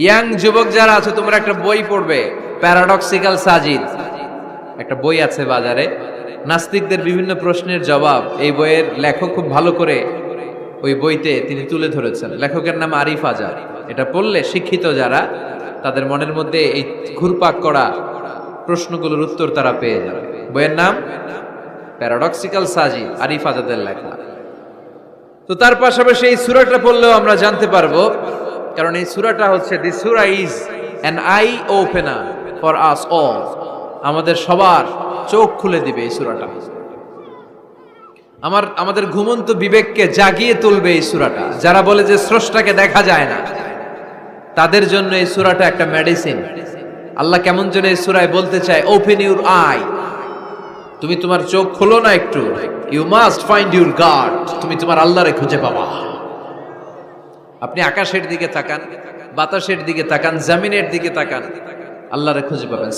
Young যুবক যারা আছে তোমরা একটা বই পড়বে, প্যারাডক্সিক্যাল সাজিদ, একটা বই আছে বাজারে, নাস্তিকদের বিভিন্ন প্রশ্নের জবাব। এই বইয়ের লেখক খুব ভালো করে ওই বইতে তিনি তুলে ধরেছেন। লেখকের নাম আরিফ আজাদ। এটা পড়লে শিক্ষিত যারা, তাদের মনের মধ্যে এই ঘুরপাক করা প্রশ্নগুলোর উত্তর তারা পেয়ে যাবে। বইয়ের নাম প্যারাডক্সিক্যাল সাজিদ, আরিফ আজাদের লেখা। তো তার পাশাপাশি এই সূরাটা পড়লেও আমরা জানতে পারবো, কারণ এই সূরাটা হচ্ছে দি সূরা is an eye opener for us all. আমাদের সবার চোখ খুলে দিবে এই সূরাটা। আমাদের ঘুমন্ত বিবেককে জাগিয়ে তুলবে এই সূরাটা। যারা বলে যে স্রষ্টাকে দেখা যায় না, তাদের জন্য এই সূরাটা একটা মেডিসিন। আল্লাহ কেমন যেন এই সূরায় বলতে চায়, ওপেন ইউর আই, তুমি তোমার চোখ খোলো না একটু, you must find your god, তুমি তোমার আল্লাহরে খুঁজে পাবা। আপনি আকাশের দিকে তাকান, বাতাসের দিকে তাকান, জমিনের দিকে তাকান, আল্লাহরে খুঁজে পাবেন।